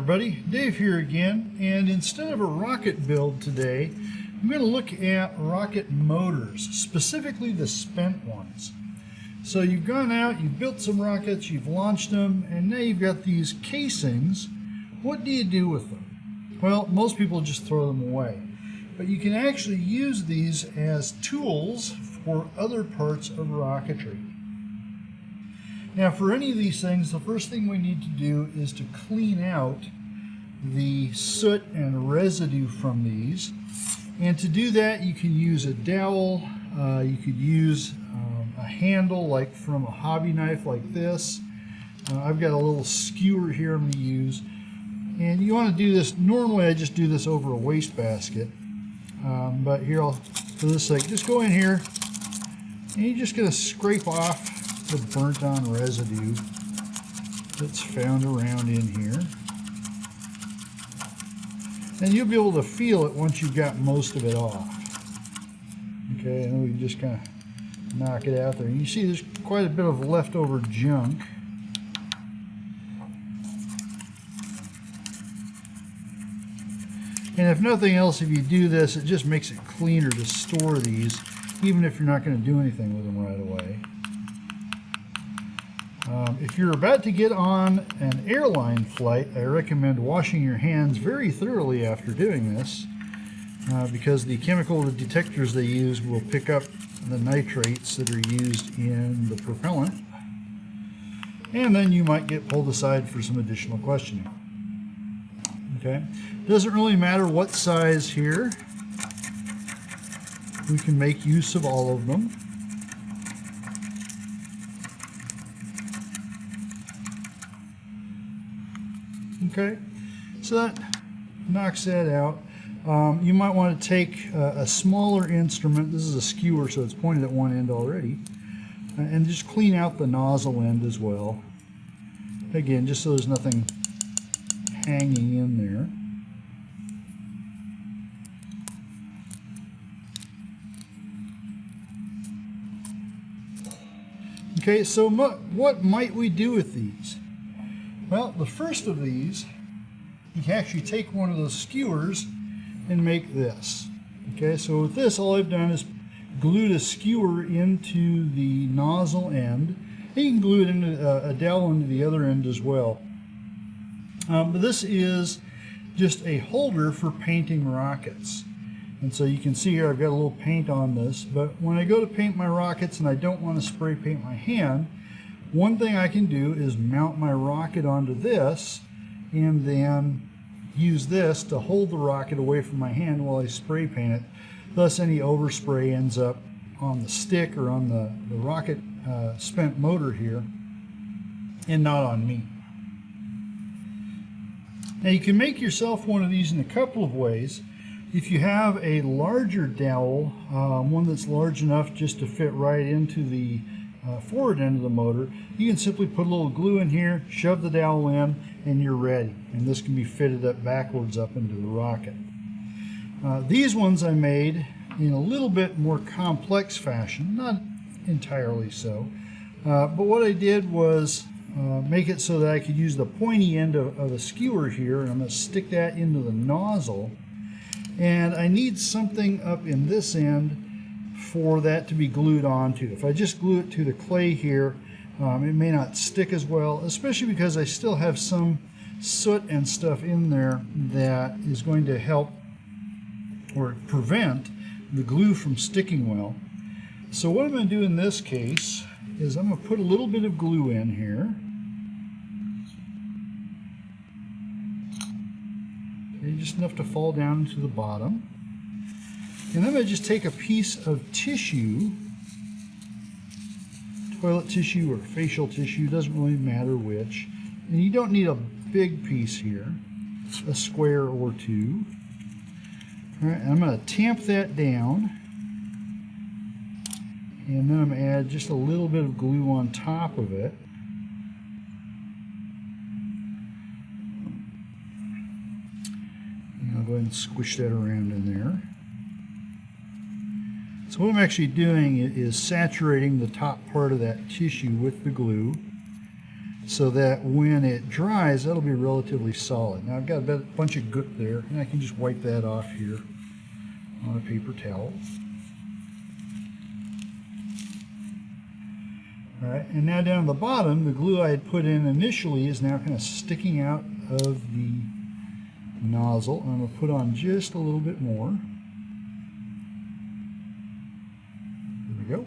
everybody, Dave here again, and instead of a rocket build today, I'm going to look at rocket motors, specifically the spent ones. So you've gone out, you've built some rockets, you've launched them, and now you've got these casings. What do you do with them? Well, most people just throw them away, but you can actually use these as tools for other parts of rocketry. Now, for any of these things, the first thing we need to do is to clean out the soot and residue from these. And to do that, you can use a dowel, you could use a handle like from a hobby knife like this. I've got a little skewer here I'm going to use. And you want to do this, normally I just do this over a wastebasket. But here, for this sake, just go in here and you're just going to scrape off the burnt on residue that's found around in here. And you'll be able to feel it once you've got most of it off. Okay, and we can just kind of knock it out there. You see there's quite a bit of leftover junk. And if nothing else, if you do this, it just makes it cleaner to store these, even if you're not going to do anything with them right away. If you're about to get on an airline flight, I recommend washing your hands very thoroughly after doing this, because the chemical detectors they use will pick up the nitrates that are used in the propellant, and then you might get pulled aside for some additional questioning. Okay, doesn't really matter what size here. We can make use of all of them. Okay, so that knocks that out. You might want to take a smaller instrument. This is a skewer, so it's pointed at one end already. And just clean out the nozzle end as well. Again, just so there's nothing hanging in there. Okay, so what might we do with these? Well, the first of these, you can actually take one of those skewers and make this. Okay, so with this, all I've done is glued a skewer into the nozzle end. And you can glue it into a dowel into the other end as well. But this is just a holder for painting rockets. And so you can see here I've got a little paint on this, but when I go to paint my rockets and I don't want to spray paint my hand, one thing I can do is mount my rocket onto this and then use this to hold the rocket away from my hand while I spray paint it. Thus any overspray ends up on the stick or on the rocket spent motor here and not on me. Now you can make yourself one of these in a couple of ways. If you have a larger dowel, one that's large enough just to fit right into the forward end of the motor, you can simply put a little glue in here, shove the dowel in, and you're ready. And this can be fitted up backwards up into the rocket. These ones I made in a little bit more complex fashion, not entirely so. But what I did was make it so that I could use the pointy end of a skewer here, and I'm going to stick that into the nozzle. And I need something up in this end for that to be glued onto. If I just glue it to the clay here, it may not stick as well, especially because I still have some soot and stuff in there that is going to help or prevent the glue from sticking well. So what I'm going to do in this case is I'm going to put a little bit of glue in here. Okay, just enough to fall down into the bottom. And then I'm going to just take a piece of tissue, toilet tissue or facial tissue, doesn't really matter which. And you don't need a big piece here, a square or two. All right, I'm going to tamp that down. And then I'm going to add just a little bit of glue on top of it. And I'll go ahead and squish that around in there. So what I'm actually doing is saturating the top part of that tissue with the glue. so that when it dries, that'll be relatively solid. Now I've got a bunch of gook there, and I can just wipe that off here on a paper towel. All right, and now down at the bottom, the glue I had put in initially is now kind of sticking out of the nozzle. I'm going to put on just a little bit more. There we go.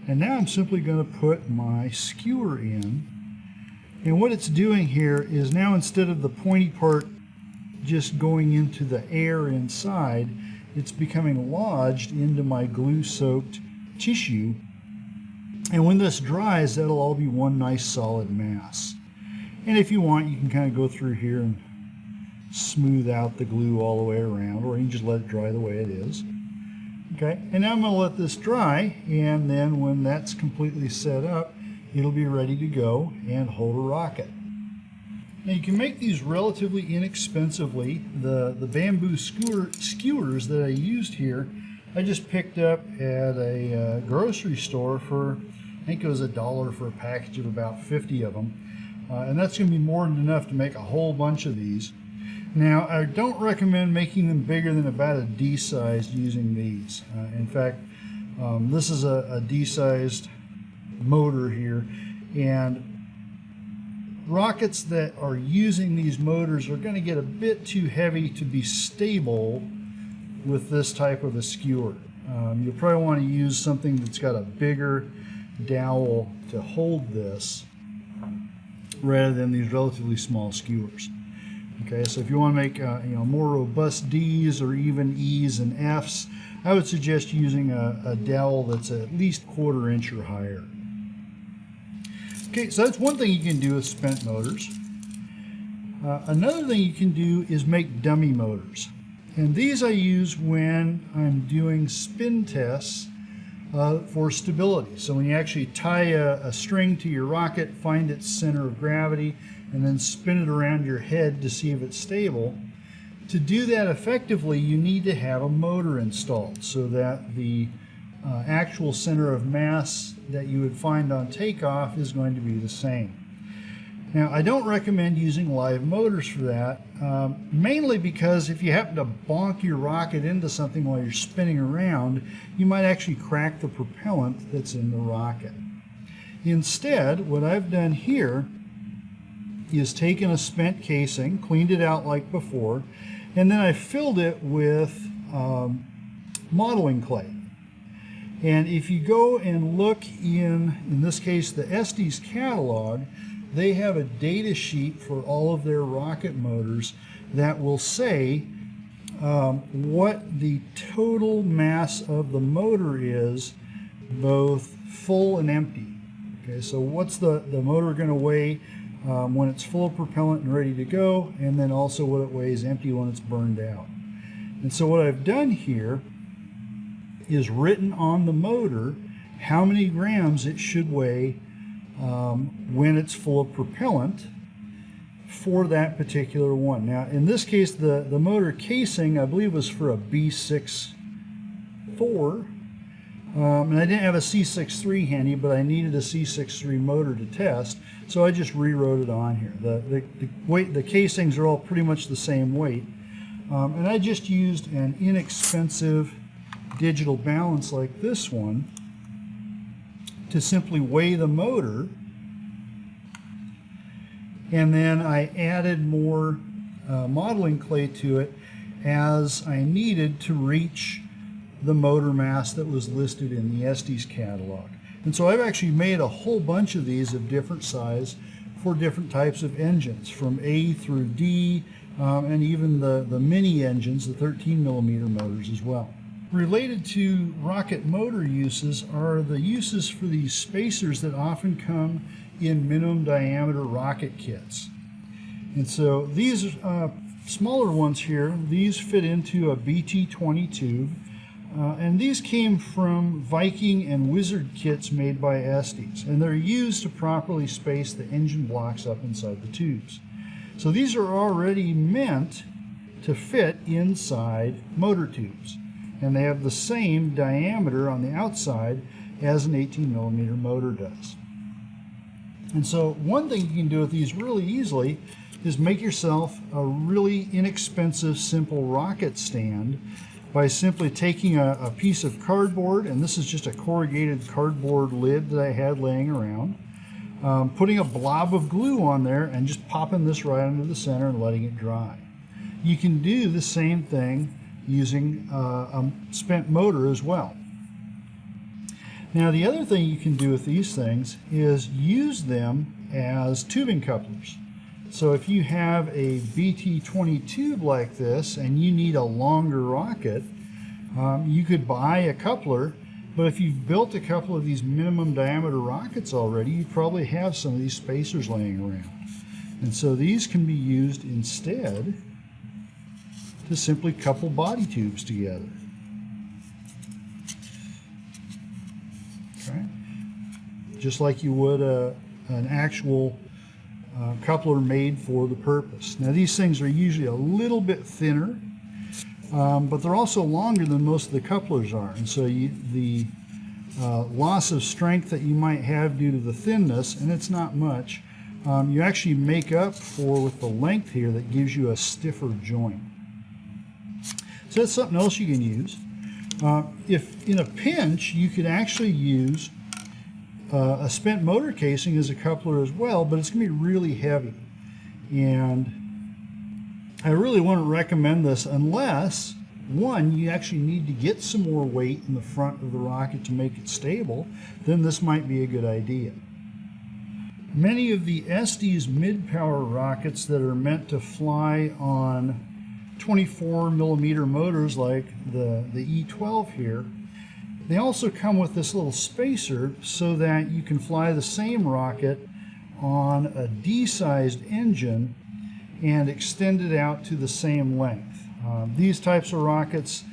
And now I'm simply going to put my skewer in. And what it's doing here is now, instead of the pointy part just going into the air inside, it's becoming lodged into my glue-soaked tissue. And when this dries, that'll all be one nice solid mass. And if you want, you can kind of go through here and smooth out the glue all the way around, or you can just let it dry the way it is. Okay, and now I'm going to let this dry, and then when that's completely set up, it'll be ready to go and hold a rocket. Now you can make these relatively inexpensively. The bamboo skewers that I used here, I just picked up at a grocery store for, I think it was $1 for a package of about 50 of them. And that's going to be more than enough to make a whole bunch of these. Now, I don't recommend making them bigger than about a D-sized using these. In fact, this is a D-sized motor here, and rockets that are using these motors are going to get a bit too heavy to be stable with this type of a skewer. You'll probably want to use something that's got a bigger dowel to hold this, rather than these relatively small skewers. Okay, so if you want to make more robust D's or even E's and F's, I would suggest using a dowel that's at least 1/4 inch or higher. Okay, so that's one thing you can do with spent motors. Another thing you can do is make dummy motors. And these I use when I'm doing spin tests for stability. So when you actually tie a string to your rocket, find its center of gravity, and then spin it around your head to see if it's stable. To do that effectively, you need to have a motor installed so that the actual center of mass that you would find on takeoff is going to be the same. Now, I don't recommend using live motors for that, mainly because if you happen to bonk your rocket into something while you're spinning around, you might actually crack the propellant that's in the rocket. Instead, what I've done here is taken a spent casing, cleaned it out like before, and then I filled it with modeling clay. And if you go and look in this case, the Estes catalog, they have a data sheet for all of their rocket motors that will say what the total mass of the motor is, both full and empty. Okay, so what's the motor going to weigh when it's full of propellant and ready to go, and then also what it weighs empty when it's burned out. And so what I've done here is written on the motor how many grams it should weigh when it's full of propellant for that particular one. Now in this case, the motor casing I believe was for a B64, and I didn't have a C63 handy, but I needed a C63 motor to test, so I just rewrote it on here. The casings are all pretty much the same weight, and I just used an inexpensive digital balance like this one to simply weigh the motor, and then I added more modeling clay to it as I needed to reach the motor mass that was listed in the Estes catalog. And so I've actually made a whole bunch of these of different size for different types of engines, from A through D, and even the mini engines, the 13mm motors as well. Related to rocket motor uses are the uses for these spacers that often come in minimum diameter rocket kits. And so these smaller ones here, these fit into a BT-20 tube, and these came from Viking and Wizard kits made by Estes, and they're used to properly space the engine blocks up inside the tubes. So these are already meant to fit inside motor tubes, and they have the same diameter on the outside as an 18mm motor does. And so one thing you can do with these really easily is make yourself a really inexpensive, simple rocket stand by simply taking a piece of cardboard, and this is just a corrugated cardboard lid that I had laying around, putting a blob of glue on there and just popping this right into the center and letting it dry. You can do the same thing using a spent motor as well. Now the other thing you can do with these things is use them as tubing couplers. So if you have a BT20 tube like this and you need a longer rocket, you could buy a coupler, but if you've built a couple of these minimum diameter rockets already, you probably have some of these spacers laying around. And so these can be used instead to simply couple body tubes together. Okay. Just like you would an actual coupler made for the purpose. Now these things are usually a little bit thinner, but they're also longer than most of the couplers are, and so the loss of strength that you might have due to the thinness, and it's not much, you actually make up for with the length here that gives you a stiffer joint. So that's something else you can use. If in a pinch, you could actually use a spent motor casing as a coupler as well, but it's going to be really heavy. And I really wouldn't recommend this unless, one, you actually need to get some more weight in the front of the rocket to make it stable. Then this might be a good idea. Many of the Estes mid-power rockets that are meant to fly on 24mm motors like the E12 here, they also come with this little spacer so that you can fly the same rocket on a D-sized engine and extend it out to the same length. These types of rockets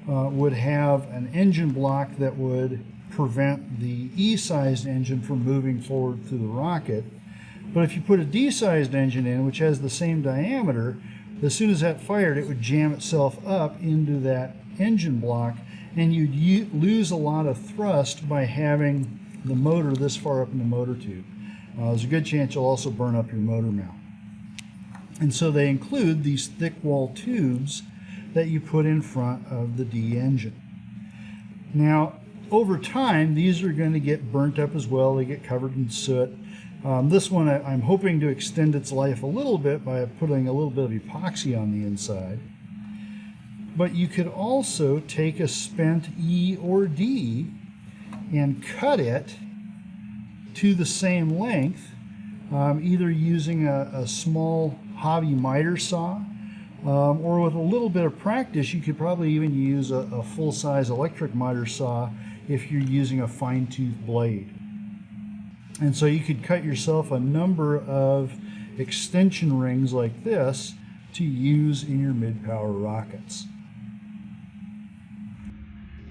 would have an engine block that would prevent the E-sized engine from moving forward through the rocket. But if you put a D-sized engine in, which has the same diameter, as soon as that fired, it would jam itself up into that engine block, and you'd lose a lot of thrust by having the motor this far up in the motor tube. There's a good chance you'll also burn up your motor mount. And so they include these thick wall tubes that you put in front of the D engine. Now, over time, these are going to get burnt up as well. They get covered in soot. This one, I'm hoping to extend its life a little bit by putting a little bit of epoxy on the inside. But you could also take a spent E or D and cut it to the same length, either using a small hobby miter saw, or with a little bit of practice, you could probably even use a full-size electric miter saw if you're using a fine-tooth blade. And so you could cut yourself a number of extension rings like this to use in your mid-power rockets.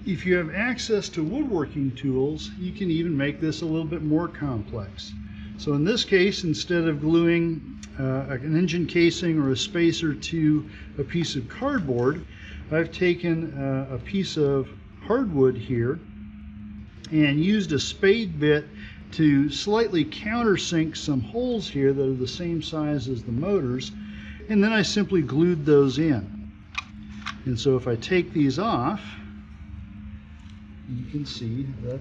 If you have access to woodworking tools, you can even make this a little bit more complex. So in this case, instead of gluing an engine casing or a spacer to a piece of cardboard, I've taken a piece of hardwood here and used a spade bit to slightly countersink some holes here that are the same size as the motors, and then I simply glued those in. And so if I take these off, you can see that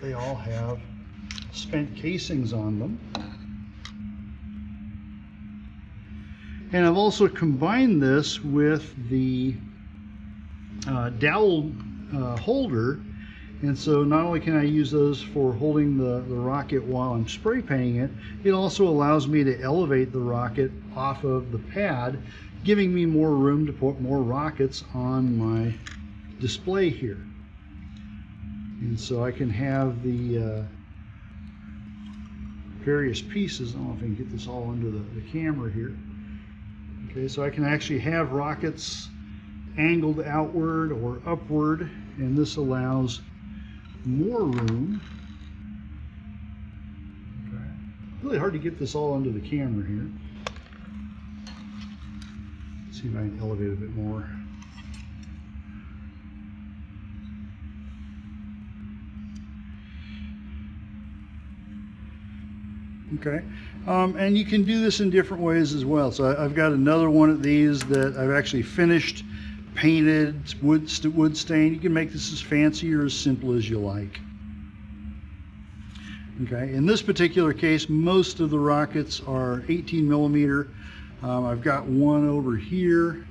they all have spent casings on them. And I've also combined this with the dowel holder, and so not only can I use those for holding the rocket while I'm spray painting it, it also allows me to elevate the rocket off of the pad, giving me more room to put more rockets on my display here. And so I can have the various pieces. I don't know if I can get this all under the camera here. Okay, so I can actually have rockets angled outward or upward, and this allows more room. Okay. Really hard to get this all under the camera here. Let's see if I can elevate a bit more. Okay, and you can do this in different ways as well. So I've got another one of these that I've actually finished, painted, wood stain. You can make this as fancy or as simple as you like. Okay, in this particular case, most of the rockets are 18 millimeter. I've got one over here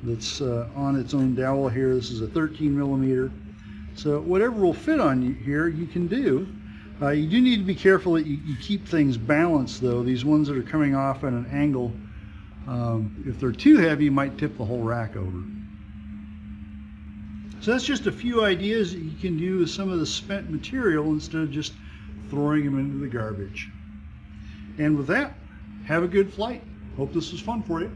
that's on its own dowel here. This is a 13 millimeter. So whatever will fit on you here, you can do. You do need to be careful that you keep things balanced though. These ones that are coming off at an angle, if they're too heavy, you might tip the whole rack over. So that's just a few ideas that you can do with some of the spent material instead of just throwing them into the garbage. And with that, have a good flight. Hope this was fun for you.